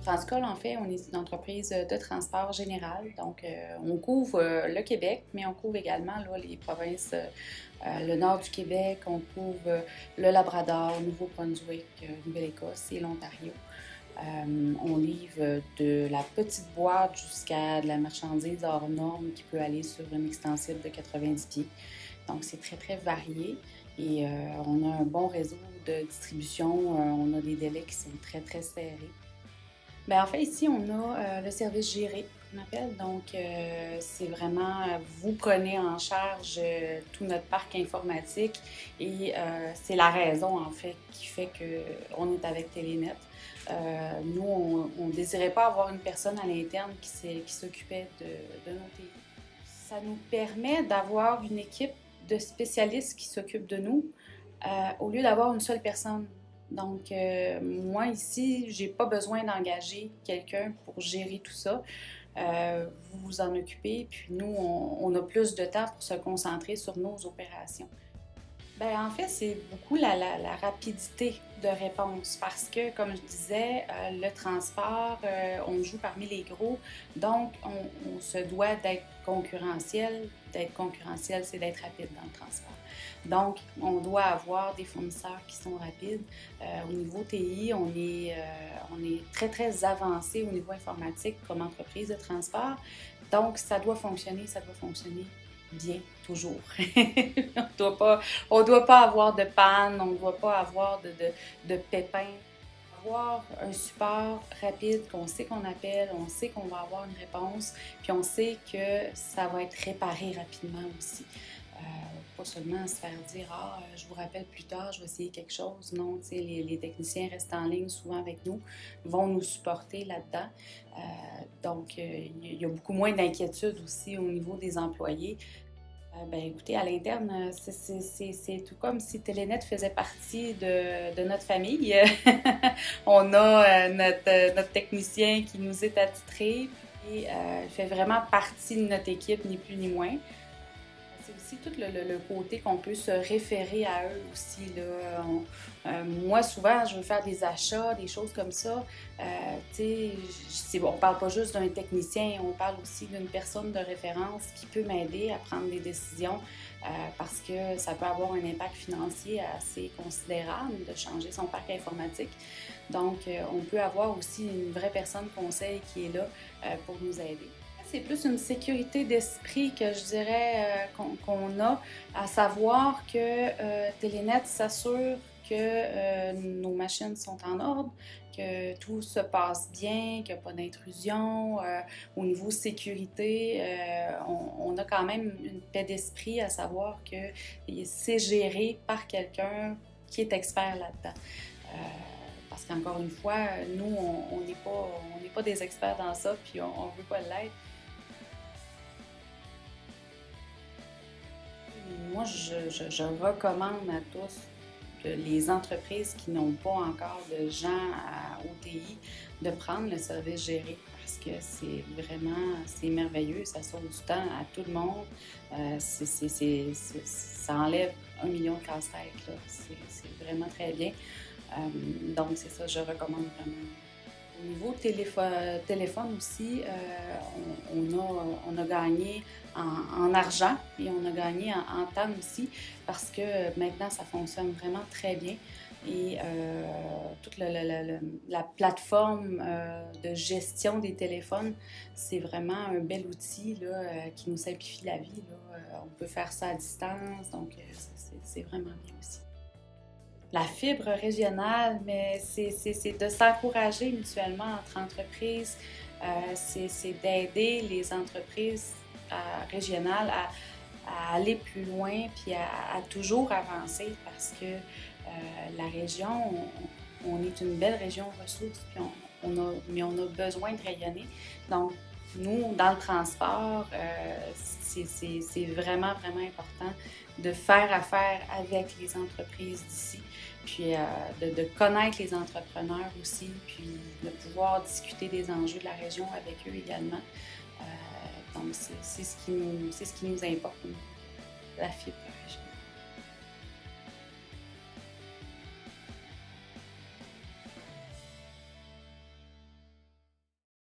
Transcol, en fait, on est une entreprise de transport général. Donc, on couvre le Québec, mais on couvre également là, les provinces, le nord du Québec, on couvre le Labrador, Nouveau-Brunswick, Nouvelle-Écosse et l'Ontario. On livre de la petite boîte jusqu'à de la marchandise hors norme qui peut aller sur une extensible de 90 pieds. Donc, c'est très, très varié et on a un bon réseau de distribution. On a des délais qui sont très, très serrés. Bien, en fait, ici, on a le service géré, qu'on appelle. Donc, c'est vraiment, vous prenez en charge tout notre parc informatique et c'est la raison, en fait, qui fait qu'on est avec Télénet. Nous, on ne désirait pas avoir une personne à l'interne qui s'occupait de nos TI. Ça nous permet d'avoir une équipe de spécialistes qui s'occupent de nous au lieu d'avoir une seule personne. Donc, moi, ici, j'ai pas besoin d'engager quelqu'un pour gérer tout ça. Vous vous en occupez, puis nous, on a plus de temps pour se concentrer sur nos opérations. Bien, en fait, c'est beaucoup la rapidité de réponse parce que, comme je disais, le transport, on joue parmi les gros, donc on se doit d'être concurrentiel. D'être concurrentiel, c'est d'être rapide dans le transport. Donc, on doit avoir des fournisseurs qui sont rapides. Au niveau TI, on est très, très avancé au niveau informatique comme entreprise de transport. Donc, ça doit fonctionner bien, toujours. On doit pas avoir de panne, on ne doit pas avoir de pépins. Avoir un support rapide, qu'on sait qu'on appelle, on sait qu'on va avoir une réponse, puis on sait que ça va être réparé rapidement aussi. Pas seulement se faire dire « Ah, je vous rappelle plus tard, je vais essayer quelque chose ». Non, tu sais, les techniciens restent en ligne souvent avec nous, vont nous supporter là-dedans. Donc, il y a beaucoup moins d'inquiétude aussi au niveau des employés. Ben, écoutez, à l'interne, c'est tout comme si Télénet faisait partie de notre famille. On a notre technicien qui nous est attitré et il fait vraiment partie de notre équipe, ni plus ni moins. C'est aussi tout le côté qu'on peut se référer à eux aussi. Là. Moi, souvent, je veux faire des achats, des choses comme ça. On ne parle pas juste d'un technicien, on parle aussi d'une personne de référence qui peut m'aider à prendre des décisions parce que ça peut avoir un impact financier assez considérable de changer son parc informatique. Donc, on peut avoir aussi une vraie personne conseil qui est là pour nous aider. C'est plus une sécurité d'esprit que je dirais qu'on a, à savoir que Télénet s'assure que nos machines sont en ordre, que tout se passe bien, qu'il n'y a pas d'intrusion. Au niveau sécurité, on a quand même une paix d'esprit à savoir que c'est géré par quelqu'un qui est expert là-dedans. Parce qu'encore une fois, nous, on n'est pas des experts dans ça, puis on ne veut pas l'être. Moi, je recommande à tous les entreprises qui n'ont pas encore de gens au TI de prendre le service géré parce que c'est merveilleux, ça sauve du temps à tout le monde. Ça enlève 1 million de casse-tête, c'est vraiment très bien. Donc, c'est ça, je recommande vraiment. Au niveau téléphone aussi, on a gagné en argent et on a gagné en temps aussi parce que maintenant, ça fonctionne vraiment très bien. Et toute la plateforme de gestion des téléphones, c'est vraiment un bel outil là, qui nous simplifie la vie. Là. On peut faire ça à distance, donc c'est vraiment bien aussi. La fibre régionale, mais c'est de s'encourager mutuellement entre entreprises. C'est d'aider les entreprises régionales à aller plus loin puis à toujours avancer parce que la région, on est une belle région ressource, puis mais on a besoin de rayonner. Donc, nous, dans le transport, c'est vraiment, vraiment important de faire affaire avec les entreprises d'ici, puis de connaître les entrepreneurs aussi, puis de pouvoir discuter des enjeux de la région avec eux également. Donc, c'est ce qui nous importe, la fibre régionale.